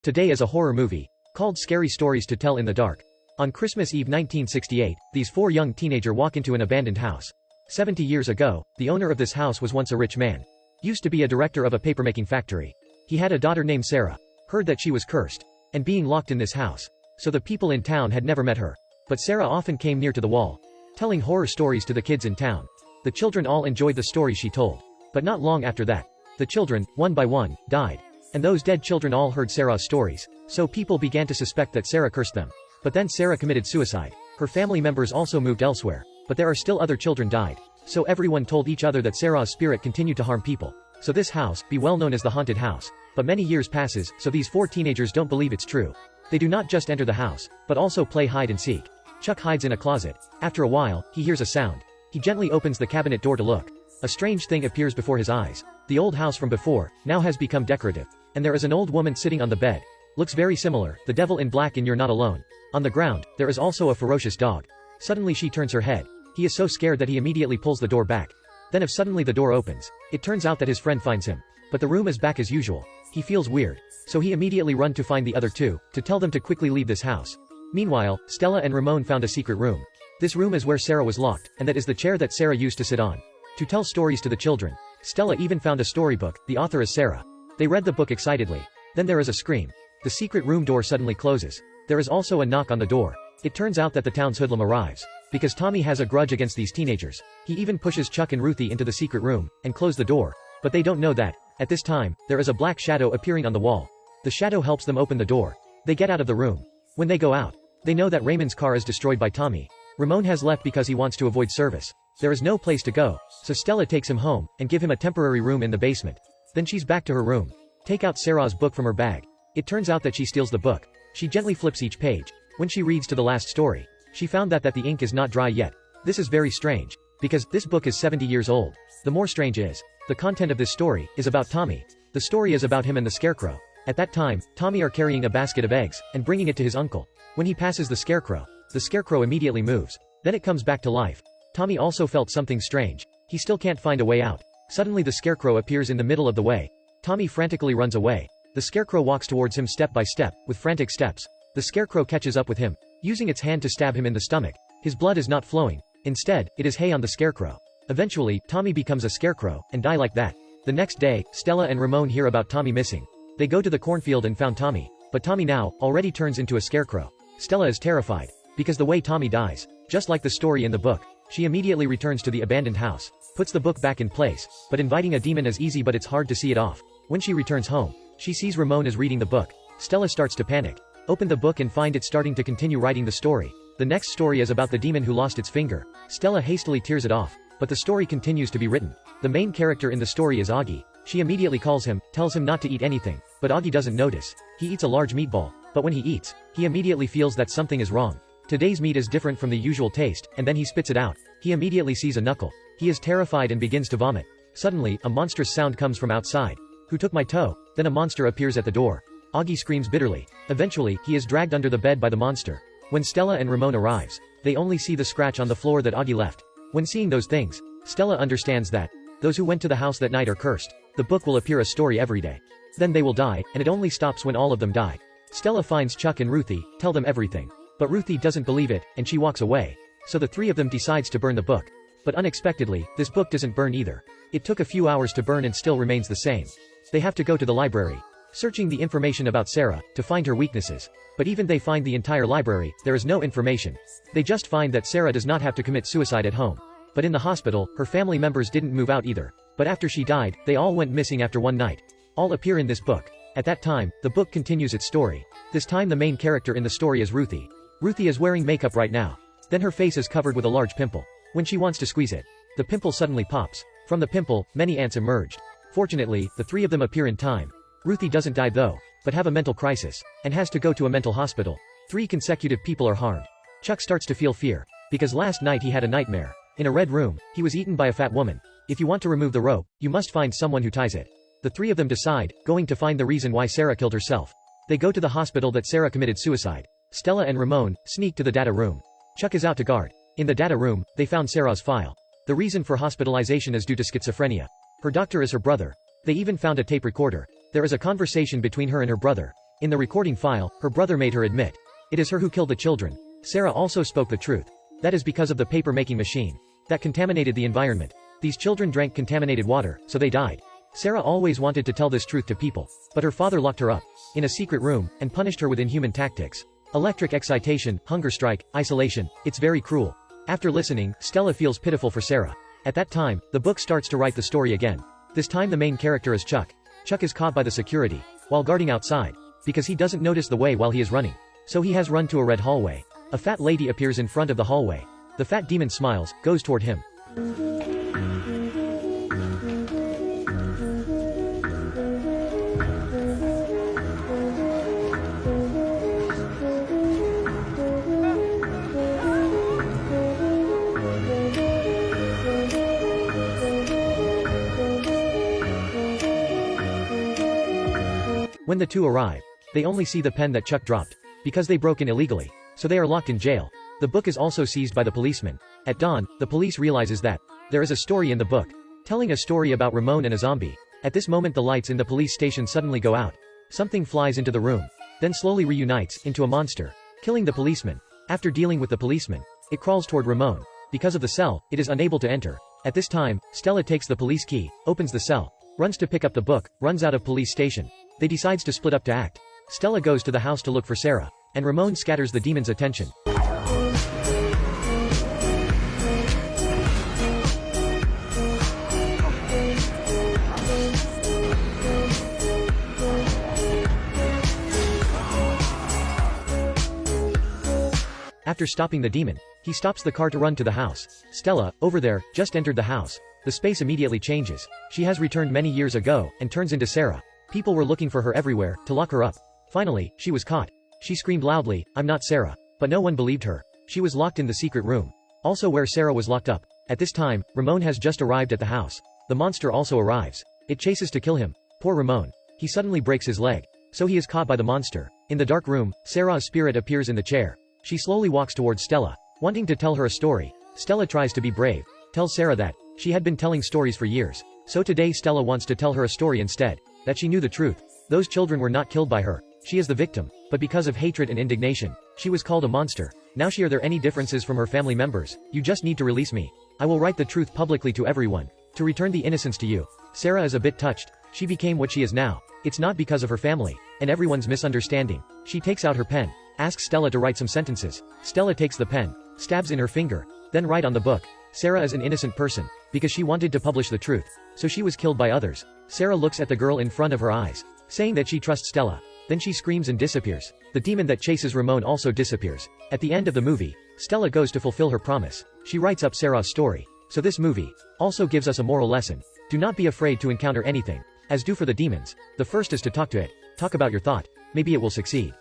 Today is a horror movie, called Scary Stories to Tell in the Dark. On Christmas Eve 1968, these four young teenagers walk into an abandoned house. 70 years ago, the owner of this house was once a rich man. Used to be a director of a papermaking factory. He had a daughter named Sarah. Heard that she was cursed, and being locked in this house. So the people in town had never met her. But Sarah often came near to the wall, telling horror stories to the kids in town. The children all enjoyed the stories she told. But not long after that, the children, one by one, died. And those dead children all heard Sarah's stories. So people began to suspect that Sarah cursed them. But then Sarah committed suicide. Her family members also moved elsewhere. But there are still other children died. So everyone told each other that Sarah's spirit continued to harm people. So this house, be well known as the haunted house. But many years passes, so these four teenagers don't believe it's true. They do not just enter the house, but also play hide and seek. Chuck hides in a closet. After a while, he hears a sound. He gently opens the cabinet door to look. A strange thing appears before his eyes. The old house from before, now has become decorative. And there is an old woman sitting on the bed. Looks very similar, the devil in black in You're Not Alone. On the ground, there is also a ferocious dog. Suddenly she turns her head. He is so scared that he immediately pulls the door back. Then suddenly the door opens. It turns out that his friend finds him. But the room is back as usual. He feels weird. So he immediately runs to find the other two, to tell them to quickly leave this house. Meanwhile, Stella and Ramon found a secret room. This room is where Sarah was locked, and that is the chair that Sarah used to sit on. To tell stories to the children. Stella even found a storybook, the author is Sarah. They read the book excitedly. Then there is a scream. The secret room door suddenly closes. There is also a knock on the door. It turns out that the town's hoodlum arrives. Because Tommy has a grudge against these teenagers. He even pushes Chuck and Ruthie into the secret room, and close the door. But they don't know that. At this time, there is a black shadow appearing on the wall. The shadow helps them open the door. They get out of the room. When they go out, they know that Raymond's car is destroyed by Tommy. Ramon has left because he wants to avoid service. There is no place to go, so Stella takes him home, and give him a temporary room in the basement. Then she's back to her room. Take out Sarah's book from her bag. It turns out that she steals the book. She gently flips each page. When she reads to the last story, she found that the ink is not dry yet. This is very strange, because this book is 70 years old. The more strange is, the content of this story is about Tommy. The story is about him and the scarecrow. At that time, Tommy are carrying a basket of eggs, and bringing it to his uncle. When he passes the scarecrow immediately moves. Then it comes back to life. Tommy also felt something strange. He still can't find a way out. Suddenly the scarecrow appears in the middle of the way. Tommy frantically runs away. The scarecrow walks towards him step by step, with frantic steps. The scarecrow catches up with him, using its hand to stab him in the stomach. His blood is not flowing. Instead, it is hay on the scarecrow. Eventually, Tommy becomes a scarecrow, and die like that. The next day, Stella and Ramon hear about Tommy missing. They go to the cornfield and found Tommy. But Tommy now, already turns into a scarecrow. Stella is terrified. Because the way Tommy dies, just like the story in the book, she immediately returns to the abandoned house, puts the book back in place, but inviting a demon is easy but it's hard to see it off. When she returns home, she sees Ramon is reading the book. Stella starts to panic. Open the book and find it starting to continue writing the story. The next story is about the demon who lost its finger. Stella hastily tears it off, but the story continues to be written. The main character in the story is Augie. She immediately calls him, tells him not to eat anything, but Augie doesn't notice. He eats a large meatball, but when he eats, he immediately feels that something is wrong. Today's meat is different from the usual taste, and then he spits it out. He immediately sees a knuckle. He is terrified and begins to vomit. Suddenly, a monstrous sound comes from outside. Who took my toe? Then a monster appears at the door. Augie screams bitterly. Eventually, he is dragged under the bed by the monster. When Stella and Ramon arrives, they only see the scratch on the floor that Augie left. When seeing those things, Stella understands that those who went to the house that night are cursed. The book will appear a story every day. Then they will die, and it only stops when all of them die. Stella finds Chuck and Ruthie, tell them everything. But Ruthie doesn't believe it, and she walks away. So the three of them decides to burn the book. But unexpectedly, this book doesn't burn either. It took a few hours to burn and still remains the same. They have to go to the library, searching the information about Sarah, to find her weaknesses. But even they find the entire library, there is no information. They just find that Sarah does not have to commit suicide at home. But in the hospital, her family members didn't move out either. But after she died, they all went missing after one night. All appear in this book. At that time, the book continues its story. This time the main character in the story is Ruthie. Ruthie is wearing makeup right now. Then her face is covered with a large pimple. When she wants to squeeze it, the pimple suddenly pops. From the pimple, many ants emerged. Fortunately, the three of them appear in time. Ruthie doesn't die though, but have a mental crisis, and has to go to a mental hospital. 3 consecutive people are harmed. Chuck starts to feel fear, because last night he had a nightmare. In a red room, he was eaten by a fat woman. If you want to remove the rope, you must find someone who ties it. The three of them decide, going to find the reason why Sarah killed herself. They go to the hospital that Sarah committed suicide. Stella and Ramon sneak to the data room. Chuck is out to guard. In the data room, they found Sarah's file. The reason for hospitalization is due to schizophrenia. Her doctor is her brother. They even found a tape recorder. There is a conversation between her and her brother. In the recording file, her brother made her admit. It is her who killed the children. Sarah also spoke the truth. That is because of the paper-making machine that contaminated the environment. These children drank contaminated water, so they died. Sarah always wanted to tell this truth to people, but her father locked her up in a secret room and punished her with inhuman tactics. Electric excitation, hunger strike, isolation. It's very cruel. After listening, Stella feels pitiful for Sarah. At that time, the book starts to write the story again. This time the main character is Chuck. Chuck is caught by the security while guarding outside because he doesn't notice the way while he is running. So he has run to a red hallway. A fat lady appears in front of the hallway. The fat demon smiles, goes toward him. When the two arrive, they only see the pen that Chuck dropped because they broke in illegally, so they are locked in jail. The book is also seized by the policeman. At dawn, the police realizes that there is a story in the book telling a story about Ramon and a zombie. At this moment the lights in the police station suddenly go out. Something flies into the room, then slowly reunites into a monster, killing the policeman. After dealing with the policeman, it crawls toward Ramon. Because of the cell, it is unable to enter. At this time, Stella takes the police key, opens the cell, runs to pick up the book, runs out of police station. They decides to split up to act. Stella goes to the house to look for Sarah, and Ramon scatters the demon's attention. After stopping the demon, he stops the car to run to the house. Stella, over there, just entered the house. The space immediately changes. She has returned many years ago, and turns into Sarah. People were looking for her everywhere, to lock her up. Finally, she was caught. She screamed loudly, "I'm not Sarah." But no one believed her. She was locked in the secret room, also where Sarah was locked up. At this time, Ramon has just arrived at the house. The monster also arrives. It chases to kill him. Poor Ramon. He suddenly breaks his leg, so he is caught by the monster. In the dark room, Sarah's spirit appears in the chair. She slowly walks towards Stella, wanting to tell her a story. Stella tries to be brave, tells Sarah that she had been telling stories for years. So today Stella wants to tell her a story instead. That she knew the truth. Those children were not killed by her. She is the victim. But because of hatred and indignation, she was called a monster. Now are there any differences from her family members? You just need to release me. I will write the truth publicly to everyone. To return the innocence to you. Sarah is a bit touched. She became what she is now. It's not because of her family, and everyone's misunderstanding. She takes out her pen, asks Stella to write some sentences. Stella takes the pen, stabs in her finger, then write on the book. Sarah is an innocent person, because she wanted to publish the truth. So she was killed by others. Sarah looks at the girl in front of her eyes, saying that she trusts Stella. Then she screams and disappears. The demon that chases Ramon also disappears. At the end of the movie, Stella goes to fulfill her promise. She writes up Sarah's story. So this movie also gives us a moral lesson. Do not be afraid to encounter anything, as do for the demons. The first is to talk to it. Talk about your thought. Maybe it will succeed.